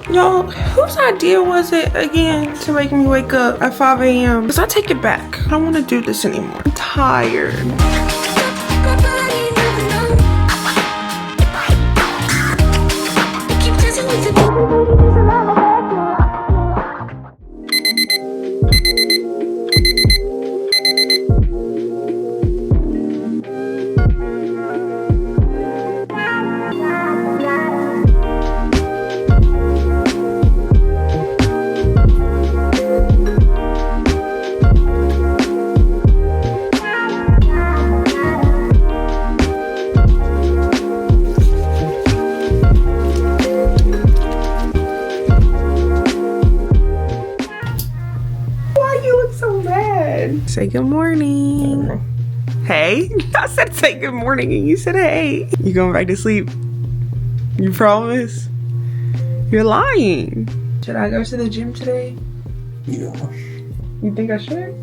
Y'all, whose idea was it again to make me wake up at 5 a.m.? Because I take it back. I don't want to do this anymore. I'm tired. Say good morning. Hey, I said say good morning and you said hey. You going back to sleep? You promise? You're lying. Should I go to the gym today? Yeah. You think I should?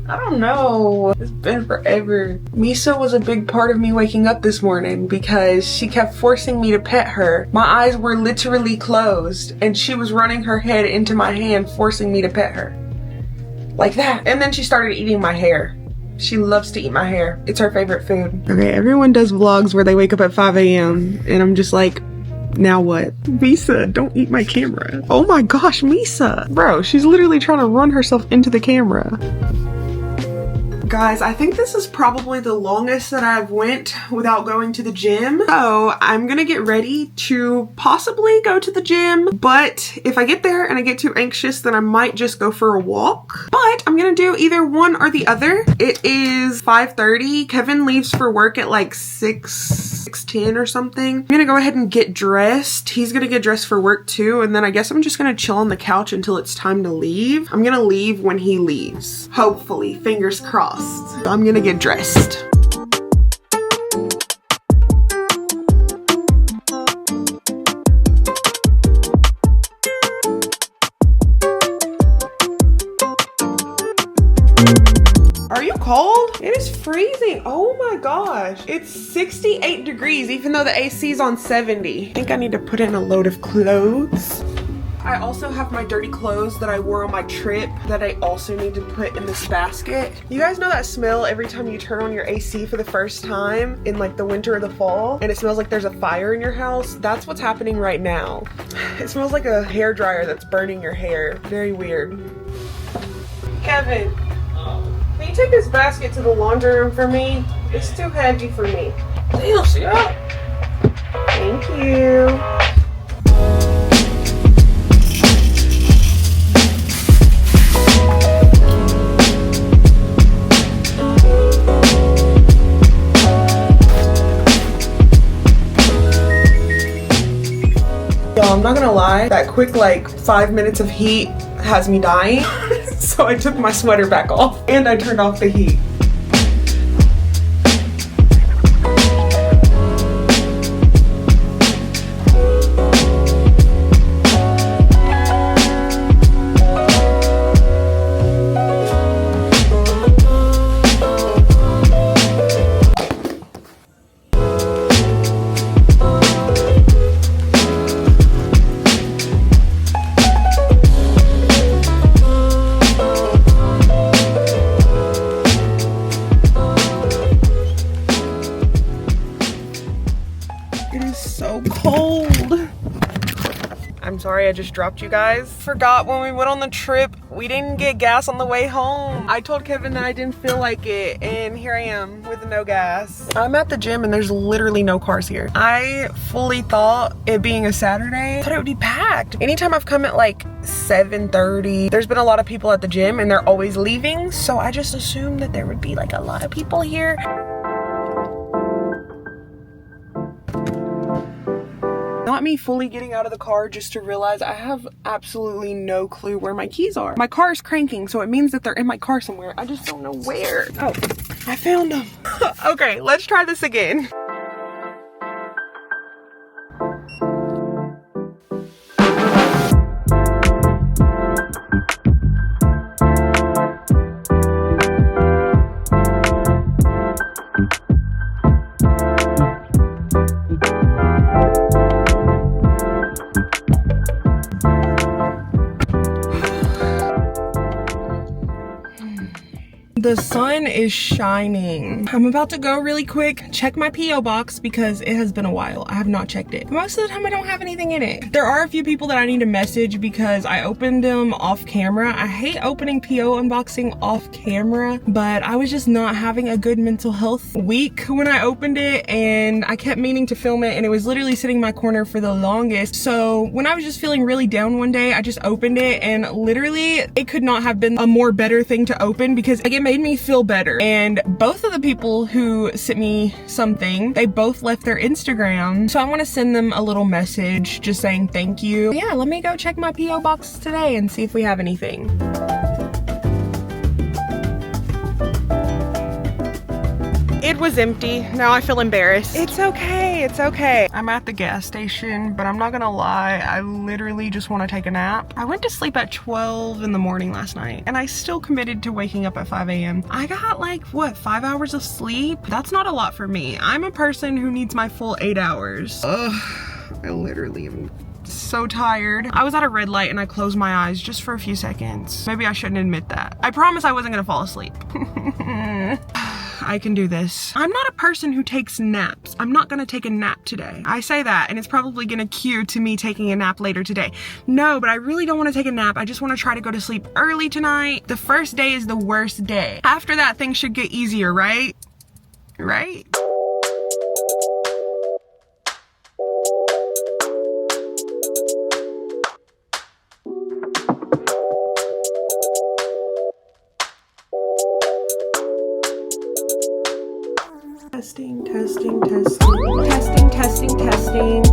I don't know. It's been forever. Misa was a big part of me waking up this morning because she kept forcing me to pet her. My eyes were literally closed and she was running her head into my hand, forcing me to pet her. Like that. And then she started eating my hair. She loves to eat my hair. It's her favorite food. Okay, everyone does vlogs where they wake up at 5 a.m. and I'm just like, now what? Misa, don't eat my camera. Oh my gosh, Misa. Bro, she's literally trying to run herself into the camera. Guys, I think this is probably the longest that I've went without going to the gym. So I'm gonna get ready to possibly go to the gym, but if I get there and I get too anxious, then I might just go for a walk. But I'm gonna do either one or the other. It is 5:30. Kevin leaves for work at like 6:10 or something. I'm gonna go ahead and get dressed. He's gonna get dressed for work too, and then I guess I'm just gonna chill on the couch until it's time to leave. I'm gonna leave when he leaves. Hopefully, fingers crossed. I'm gonna get dressed. Are you cold? It is freezing. Oh my gosh. It's 68 degrees even though the AC is on 70. I think I need to put in a load of clothes. I also have my dirty clothes that I wore on my trip that I also need to put in this basket. You guys know that smell every time you turn on your AC for the first time in like the winter or the fall and it smells like there's a fire in your house? That's what's happening right now. It smells like a hairdryer that's burning your hair. Very weird. Kevin, can you take this basket to the laundry room for me? It's too heavy for me. Damn, yeah. Thank you. I'm not gonna lie, that quick like 5 minutes of heat has me dying. So I took my sweater back off and I turned off the heat. I'm sorry I just dropped you guys. Forgot when we went on the trip, we didn't get gas on the way home. I told Kevin that I didn't feel like it, and here I am with no gas. I'm at the gym and there's literally no cars here. I fully thought, it being a Saturday, that it would be packed. Anytime I've come at like 7:30, there's been a lot of people at the gym and they're always leaving, so I just assumed that there would be like a lot of people here. Not me fully getting out of the car just to realize I have absolutely no clue where my keys are. My car is cranking, so it means that they're in my car somewhere. I just don't know where. Oh, I found them. Okay, let's try this again. The sun is shining. I'm about to go really quick, check my P.O. box because it has been a while. I have not checked it. Most of the time I don't have anything in it. There are a few people that I need to message because I opened them off camera. I hate opening P.O. unboxing off camera, but I was just not having a good mental health week when I opened it, and I kept meaning to film it, and it was literally sitting in my corner for the longest. So when I was just feeling really down one day, I just opened it, and literally it could not have been a more better thing to open because like it made me feel better. And both of the people who sent me something, they both left their Instagram, so I want to send them a little message just saying thank you. Yeah, let me go check my P.O. box today and see if we have anything. It was empty. Now I feel embarrassed. It's okay, it's okay. I'm at the gas station, but I'm not gonna lie, I literally just want to take a nap. I went to sleep at 12 in the morning last night, and I still committed to waking up at 5 a.m. I got like, what, 5 hours of sleep? That's not a lot for me. I'm a person who needs my full 8 hours. Ugh, I literally am so tired. I was at a red light and I closed my eyes just for a few seconds. Maybe I shouldn't admit that. I promise I wasn't gonna fall asleep. I can do this. I'm not a person who takes naps. I'm not gonna take a nap today. I say that and it's probably gonna cue to me taking a nap later today. No, but I really don't wanna take a nap. I just wanna try to go to sleep early tonight. The first day is the worst day. After that, things should get easier, right? Right? Testing, testing, testing, testing, testing, testing.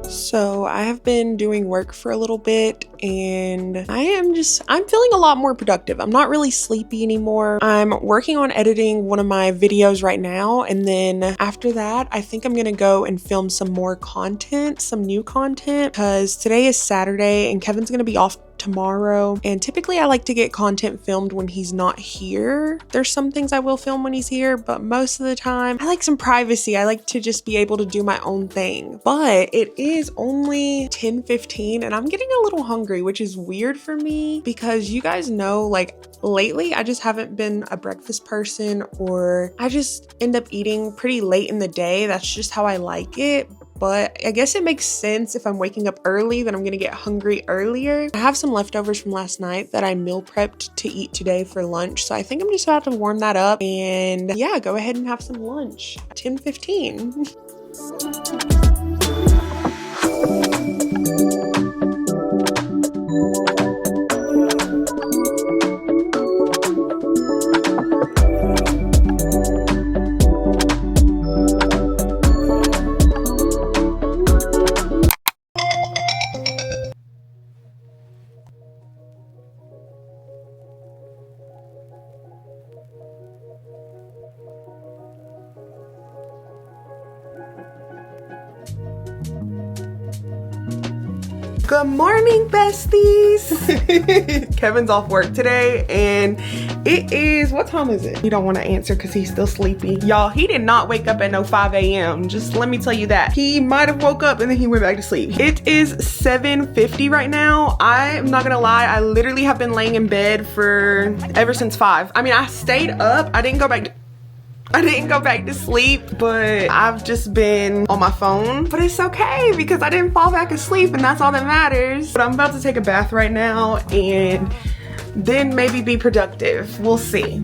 So I have been doing work for a little bit and I'm feeling a lot more productive. I'm not really sleepy anymore. I'm working on editing one of my videos right now, and then after that, I think I'm gonna go and film some more content, some new content, because today is Saturday and Kevin's gonna be off tomorrow, and typically I like to get content filmed when he's not here. There's some things I will film when he's here, but most of the time I like some privacy. I like to just be able to do my own thing. But it is only 10:15 and I'm getting a little hungry, which is weird for me because you guys know, like, lately I just haven't been a breakfast person, or I just end up eating pretty late in the day. That's just how I like it. But I guess it makes sense if I'm waking up early that I'm gonna get hungry earlier. I have some leftovers from last night that I meal prepped to eat today for lunch. So I think I'm just about to warm that up and yeah, go ahead and have some lunch. 10:15. Good morning, besties. Kevin's off work today and it is, what time is it? He don't want to answer because he's still sleepy. Y'all, he did not wake up at no 5 a.m. Just let me tell you that. He might have woke up and then he went back to sleep. It is 7:50 right now. I'm not gonna lie, I literally have been laying in bed for ever since 5. I mean, I stayed up. I didn't go back to sleep, but I've just been on my phone. But it's okay because I didn't fall back asleep and that's all that matters. But I'm about to take a bath right now and then maybe be productive. We'll see.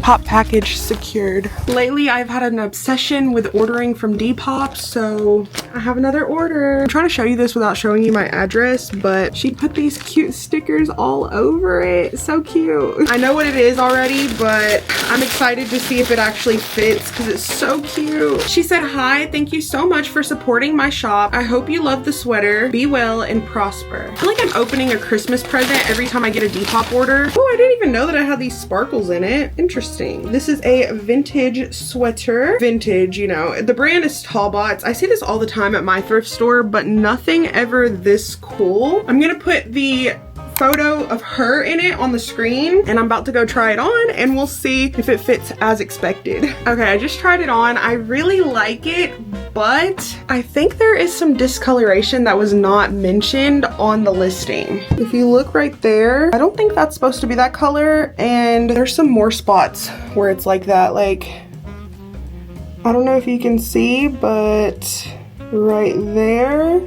Depop package secured. Lately, I've had an obsession with ordering from Depop, so I have another order. I'm trying to show you this without showing you my address, but she put these cute stickers all over it. So cute. I know what it is already, but I'm excited to see if it actually fits because it's so cute. She said, "Hi, thank you so much for supporting my shop. I hope you love the sweater. Be well and prosper." I feel like I'm opening a Christmas present every time I get a Depop order. Oh, I didn't even know that I had these sparkles in it. Interesting. This is a vintage sweater. Vintage, you know. The brand is Tallbots. I see this all the time at my thrift store, but nothing ever this cool. I'm gonna put the photo of her in it on the screen and I'm about to go try it on and we'll see if it fits as expected. Okay, I just tried it on. I really like it, but I think there is some discoloration that was not mentioned on the listing. If you look right there, I don't think that's supposed to be that color, and there's some more spots where it's like that. Like, I don't know if you can see, but right there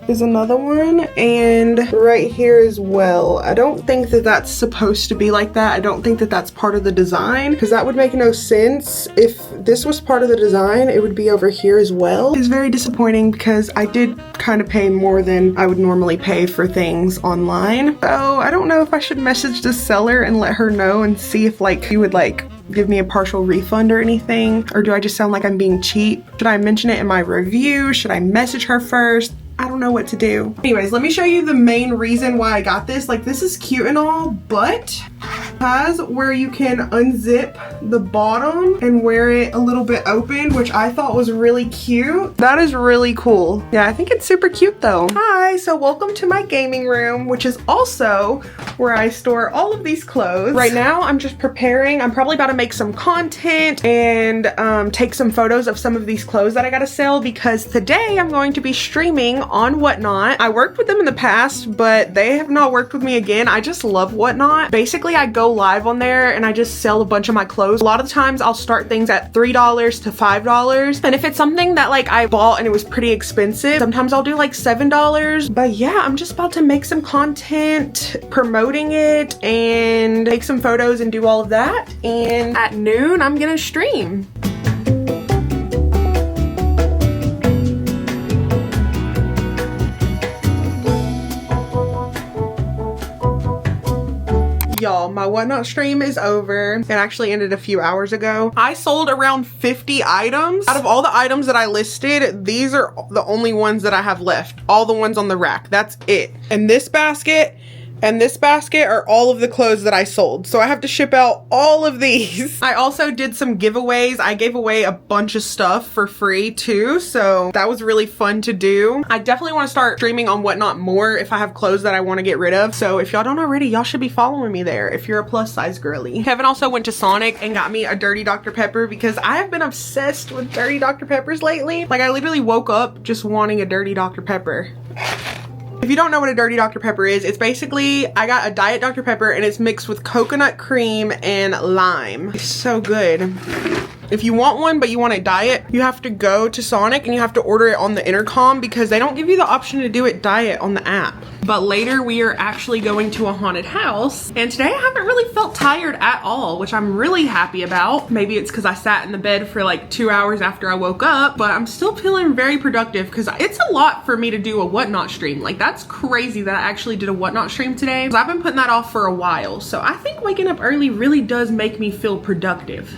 is another one, and right here as well. I don't think that that's supposed to be like that. I don't think that that's part of the design, because that would make no sense. If this was part of the design, it would be over here as well. It's very disappointing because I did kind of pay more than I would normally pay for things online. So I don't know if I should message the seller and let her know and see if like she would like give me a partial refund or anything, or do I just sound like I'm being cheap? Should I mention it in my review? Should I message her first? I don't know what to do. Anyways, let me show you the main reason why I got this. Like, this is cute and all, but it has where you can unzip the bottom and wear it a little bit open, which I thought was really cute. That is really cool. Yeah, I think it's super cute though. Hi, so welcome to my gaming room, which is also where I store all of these clothes. Right now, I'm just preparing. I'm probably about to make some content and take some photos of some of these clothes that I gotta sell, because today I'm going to be streaming on Whatnot. I worked with them in the past, but they have not worked with me again. I just love Whatnot. Basically, I go live on there and I just sell a bunch of my clothes. A lot of times I'll start things at $3 to $5. And if it's something that like I bought and it was pretty expensive, sometimes I'll do like $7. But yeah, I'm just about to make some content promoting it and take some photos and do all of that. And at noon, I'm gonna stream. Y'all, my Whatnot stream is over. It actually ended a few hours ago. I sold around 50 items. Out of all the items that I listed, these are the only ones that I have left. All the ones on the rack, that's it. And this basket and this basket are all of the clothes that I sold. So I have to ship out all of these. I also did some giveaways. I gave away a bunch of stuff for free too. So that was really fun to do. I definitely want to start streaming on Whatnot more if I have clothes that I want to get rid of. So if y'all don't already, y'all should be following me there if you're a plus size girly. Kevin also went to Sonic and got me a Dirty Dr. Pepper because I have been obsessed with Dirty Dr. Peppers lately. Like, I literally woke up just wanting a Dirty Dr. Pepper. If you don't know what a Dirty Dr. Pepper is, it's basically, I got a Diet Dr. Pepper and it's mixed with coconut cream and lime. It's so good. If you want one, but you want it diet, you have to go to Sonic and you have to order it on the intercom because they don't give you the option to do it diet on the app. But later we are actually going to a haunted house. And today I haven't really felt tired at all, which I'm really happy about. Maybe it's because I sat in the bed for like 2 hours after I woke up, but I'm still feeling very productive because it's a lot for me to do a Whatnot stream. Like, that's crazy that I actually did a Whatnot stream today, because I've been putting that off for a while. So I think waking up early really does make me feel productive.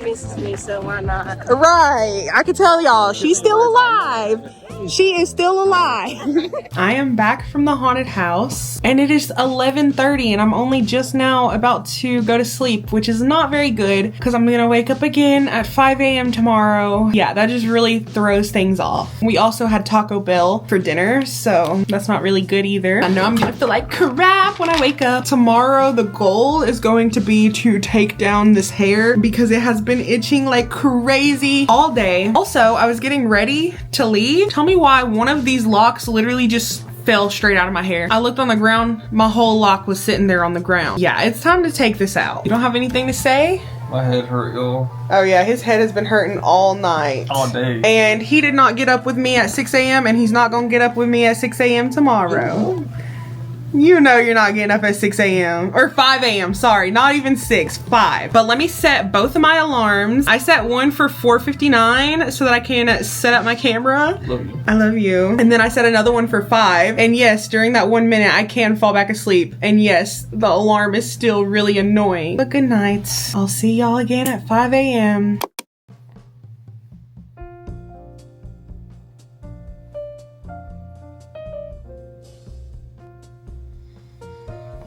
Misses me, so why not? Right, I can tell y'all, she's still alive. She is still alive. I am back from the haunted house and it is 11:30 and I'm only just now about to go to sleep, which is not very good because I'm gonna wake up again at 5 a.m. tomorrow. Yeah, that just really throws things off. We also had Taco Bell for dinner, so that's not really good either. I know I'm gonna feel like crap when I wake up. Tomorrow, the goal is going to be to take down this hair because it has been itching like crazy all day. Also, I was getting ready to leave. Tell me why one of these locks literally just fell straight out of my hair. I looked on the ground, my whole lock was sitting there on the ground. Yeah, it's time to take this out. You don't have anything to say? My head hurt, y'all. Oh yeah, his head has been hurting all night. All day. And he did not get up with me at 6 a.m. and he's not gonna get up with me at 6 a.m. tomorrow. You know you're not getting up at 6 a.m. or 5 a.m. Sorry, not even 6, 5. But let me set both of my alarms. I set one for 4:59 so that I can set up my camera. Love you. I love you. And then I set another one for 5. And yes, during that 1 minute, I can fall back asleep. And yes, the alarm is still really annoying. But good night. I'll see y'all again at 5 a.m.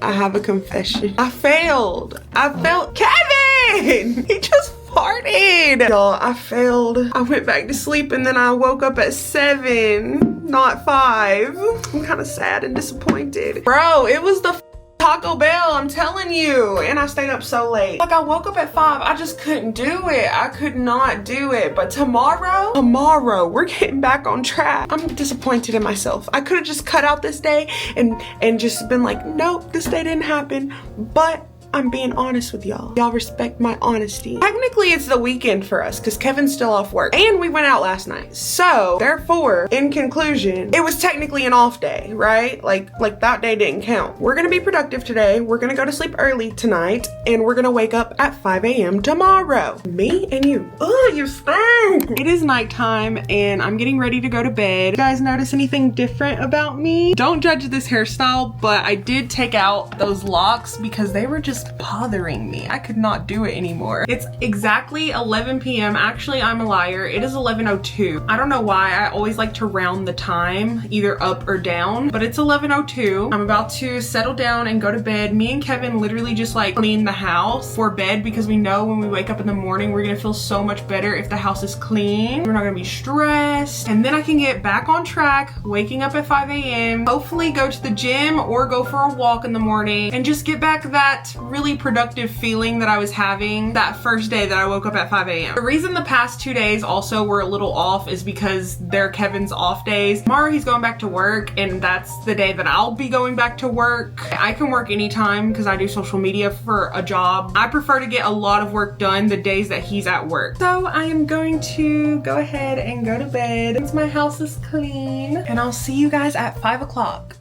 I have a confession. I failed. Kevin! He just farted. Y'all, I failed. I went back to sleep and then I woke up at 7, not 5. I'm kind of sad and disappointed. Bro, it was the Taco Bell, I'm telling you. And I stayed up so late. Like, I woke up at 5. I just couldn't do it. I could not do it. But tomorrow, we're getting back on track. I'm disappointed in myself. I could have just cut out this day and just been like, nope, this day didn't happen. But I'm being honest with y'all. Y'all respect my honesty. Technically, it's the weekend for us because Kevin's still off work and we went out last night. So therefore, in conclusion, it was technically an off day, right? Like that day didn't count. We're gonna be productive today. We're gonna go to sleep early tonight and we're gonna wake up at 5 a.m. tomorrow. Me and you. Oh, you stink. It is nighttime and I'm getting ready to go to bed. You guys notice anything different about me? Don't judge this hairstyle, but I did take out those locks because they were just bothering me. I could not do it anymore. It's exactly 11 p.m. Actually, I'm a liar. It is 11:02. I don't know why. I always like to round the time, either up or down, but it's 11:02. I'm about to settle down and go to bed. Me and Kevin literally just like clean the house for bed because we know when we wake up in the morning, we're gonna feel so much better if the house is clean. We're not gonna be stressed. And then I can get back on track, waking up at 5 a.m., hopefully go to the gym or go for a walk in the morning and just get back that really productive feeling that I was having that first day that I woke up at 5 a.m. The reason the past 2 days also were a little off is because they're Kevin's off days. Tomorrow he's going back to work and that's the day that I'll be going back to work. I can work anytime because I do social media for a job. I prefer to get a lot of work done the days that he's at work. So I am going to go ahead and go to bed once my house is clean and I'll see you guys at 5 o'clock.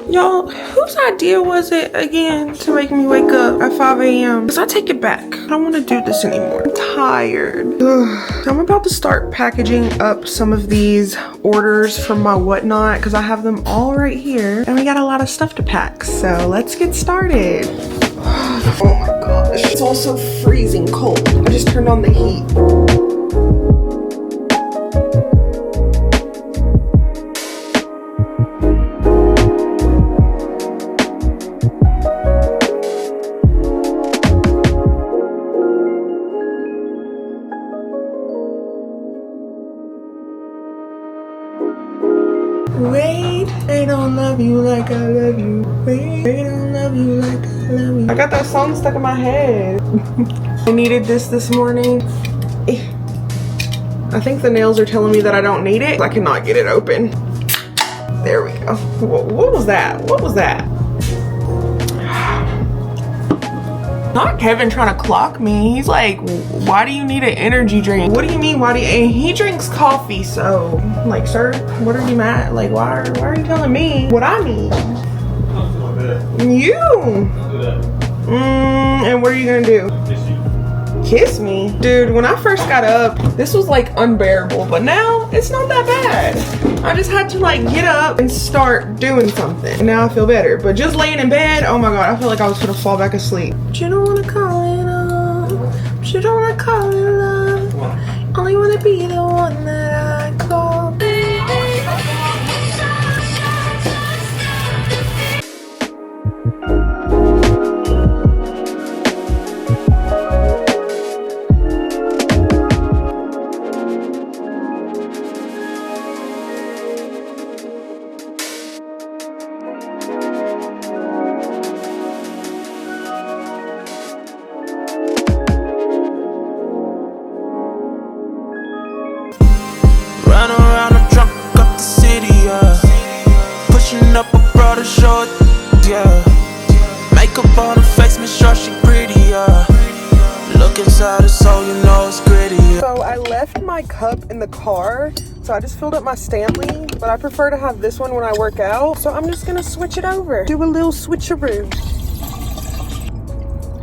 Y'all, whose idea was it again to make me wake up at 5 a.m.? Because I take it back. I don't want to do this anymore. I'm tired. Ugh. I'm about to start packaging up some of these orders from my whatnot because I have them all right here. And we got a lot of stuff to pack. So let's get started. Oh my gosh. It's also freezing cold. I just turned on the heat. Wait, they don't love you like I love you. Wait, they don't love you like I love you. I got that song stuck in my head. I needed this morning. I think the nails are telling me that I don't need it. I cannot get it open. There we go. What was that? What was that? Not Kevin trying to clock me. He's like, why do you need an energy drink? What do you mean, why do you, and he drinks coffee, so, like, sir, what are you mad? Like, why are you telling me what I need? You! And what are you gonna do? Kiss me? Dude, when I first got up, this was like unbearable, but now it's not that bad. I just had to like get up and start doing something. And now I feel better, but just laying in bed, oh my God, I feel like I was gonna fall back asleep. But you don't wanna call it love. But you don't wanna call it love. Only wanna be the one that I call. to show it, yeah. Makeup on her face, make sure she pretty, yeah. Look inside her soul, you know it's gritty, yeah. So I left my cup in the car, so I just filled up my Stanley, but I prefer to have this one when I work out. So I'm just gonna switch it over, do a little switcheroo.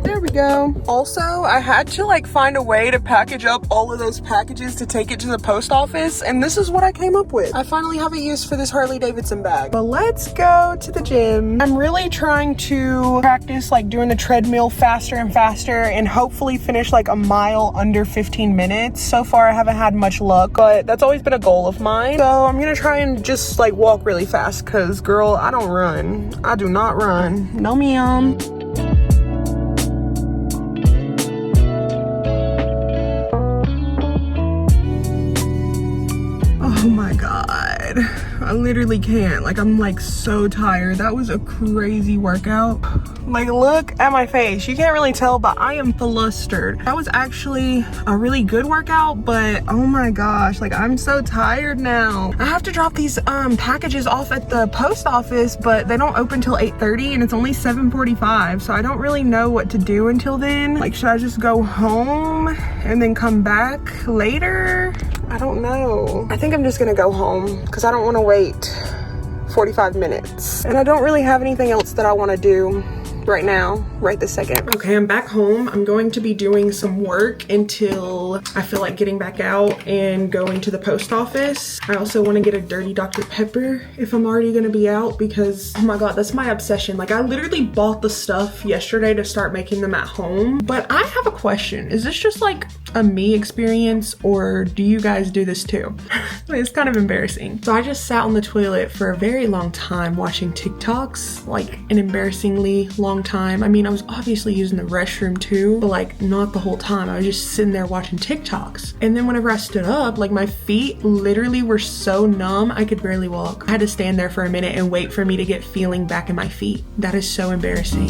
There we go. Also, I had to like find a way to package up all of those packages to take it to the post office, and this is what I came up with. I finally have a use for this Harley Davidson bag. But let's go to the gym. I'm really trying to practice like doing the treadmill faster and faster and hopefully finish like a mile under 15 minutes. So far I haven't had much luck, but that's always been a goal of mine. So I'm gonna try and just like walk really fast, because girl, I don't run. I do not run. No ma'am. Oh my god, I literally can't. Like, I'm like so tired. That was a crazy workout. Like, look at my face. You can't really tell, but I am flustered. That was actually a really good workout, but oh my gosh, like I'm so tired now. I have to drop these packages off at the post office, but they don't open till 8:30 and it's only 7:45, so I don't really know what to do until then. Like, should I just go home and then come back later? I don't know. I think I'm just gonna go home because I don't want to wait 45 minutes. And I don't really have anything else that I want to do right now, right this second. Okay, I'm back home. I'm going to be doing some work until I feel like getting back out and going to the post office. I also want to get a dirty Dr. Pepper if I'm already going to be out, because oh my god, that's my obsession. Like, I literally bought the stuff yesterday to start making them at home. But I have a question. Is this just like a me experience, or do you guys do this too? It's kind of embarrassing. So I just sat on the toilet for a very long time watching TikToks, like an embarrassingly long time. I mean, I was obviously using the restroom too, but like not the whole time. I was just sitting there watching TikToks. And then whenever I stood up, like my feet literally were so numb, I could barely walk. I had to stand there for a minute and wait for me to get feeling back in my feet. That is so embarrassing.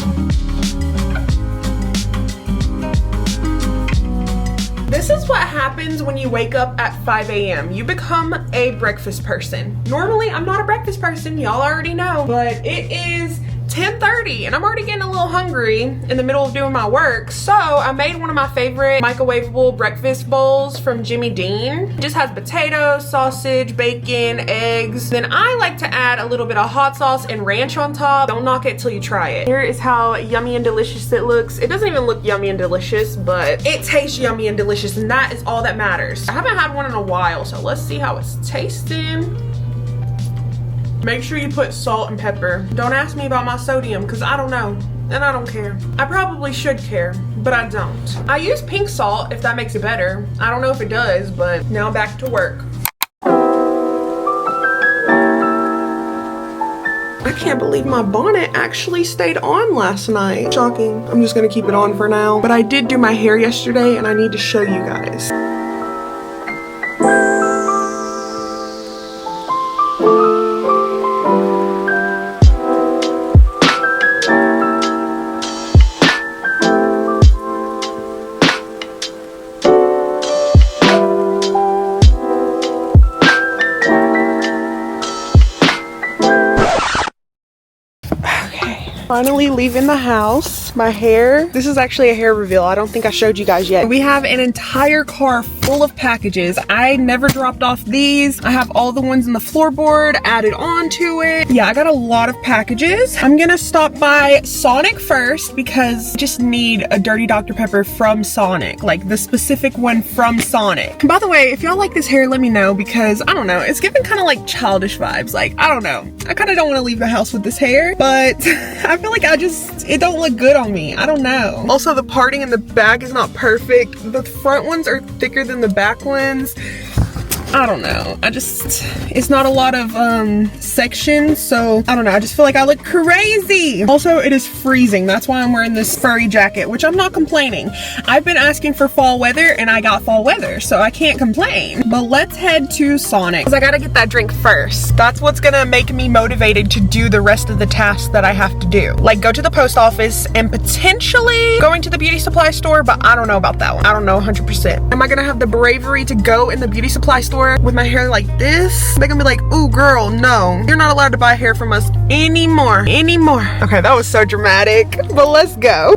This is what happens when you wake up at 5 a.m. You become a breakfast person. Normally, I'm not a breakfast person, y'all already know, but it is 10:30 and I'm already getting a little hungry in the middle of doing my work. So I made one of my favorite microwavable breakfast bowls from Jimmy Dean. It just has potatoes, sausage, bacon, eggs. Then I like to add a little bit of hot sauce and ranch on top. Don't knock it till you try it. Here is how yummy and delicious it looks. It doesn't even look yummy and delicious, but it tastes yummy and delicious, and that is all that matters. I haven't had one in a while, so let's see how it's tasting. Make sure you put salt and pepper. Don't ask me about my sodium, because I don't know, and I don't care. I probably should care, but I don't. I use pink salt if that makes it better. I don't know if it does, but now back to work. I can't believe my bonnet actually stayed on last night. Shocking. I'm just gonna keep it on for now. But I did do my hair yesterday, and I need to show you guys. Finally leaving the house. My hair, this is actually a hair reveal. I don't think I showed you guys yet. We have an entire car full of packages. I never dropped off these. I have all the ones in the floorboard added onto it. Yeah, I got a lot of packages. I'm gonna stop by Sonic first because I just need a dirty Dr. Pepper from Sonic, like the specific one from Sonic. And by the way, if y'all like this hair, let me know, because I don't know, it's giving kind of like childish vibes. Like, I don't know. I kind of don't want to leave the house with this hair, but I feel like it don't look good on me. I don't know. Also, the parting in the back is not perfect. The front ones are thicker than the back ones. I don't know. It's not a lot of sections, so I don't know. I just feel like I look crazy. Also, it is freezing. That's why I'm wearing this furry jacket, which I'm not complaining. I've been asking for fall weather and I got fall weather, so I can't complain. But let's head to Sonic, because I gotta get that drink first. That's what's gonna make me motivated to do the rest of the tasks that I have to do. Like go to the post office and potentially going to the beauty supply store, but I don't know about that one. I don't know 100%. Am I gonna have the bravery to go in the beauty supply store store with my hair like this, they're gonna be like, ooh girl, no, you're not allowed to buy hair from us anymore. Okay, that was so dramatic, but let's go.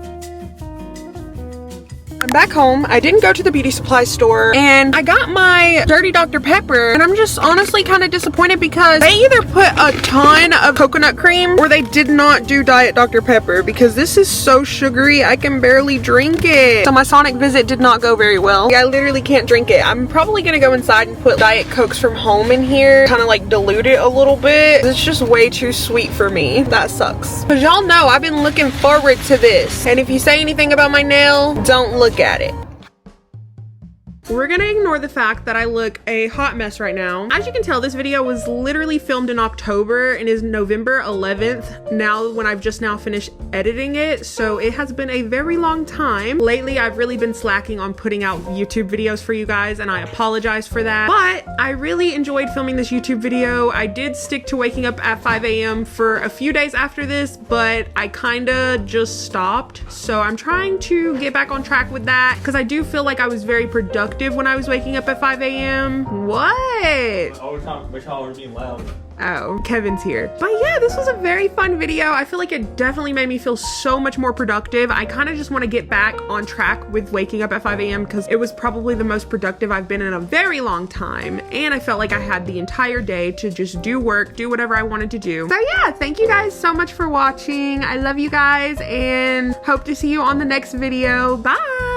I'm back home. I didn't go to the beauty supply store and I got my Dirty Dr. Pepper, and I'm just honestly kind of disappointed because they either put a ton of coconut cream or they did not do Diet Dr. Pepper, because this is so sugary I can barely drink it. So my Sonic visit did not go very well. I literally can't drink it. I'm probably gonna go inside and put Diet Cokes from home in here, kind of like dilute it a little bit. It's just way too sweet for me. That sucks. But y'all know I've been looking forward to this, and if you say anything about my nail, don't look at it. We're gonna ignore the fact that I look a hot mess right now. As you can tell, this video was literally filmed in October and is November 11th now when I've just now finished editing it, so it has been a very long time. Lately, I've really been slacking on putting out YouTube videos for you guys, and I apologize for that, but I really enjoyed filming this YouTube video. I did stick to waking up at 5 a.m. for a few days after this, but I kinda just stopped, so I'm trying to get back on track with that because I do feel like I was very productive when I was waking up at 5 a.m. What? Which y'all are being loud. Oh, Kevin's here. But yeah, this was a very fun video. I feel like it definitely made me feel so much more productive. I kind of just want to get back on track with waking up at 5 a.m. because it was probably the most productive I've been in a very long time. And I felt like I had the entire day to just do work, do whatever I wanted to do. So yeah, thank you guys so much for watching. I love you guys and hope to see you on the next video. Bye!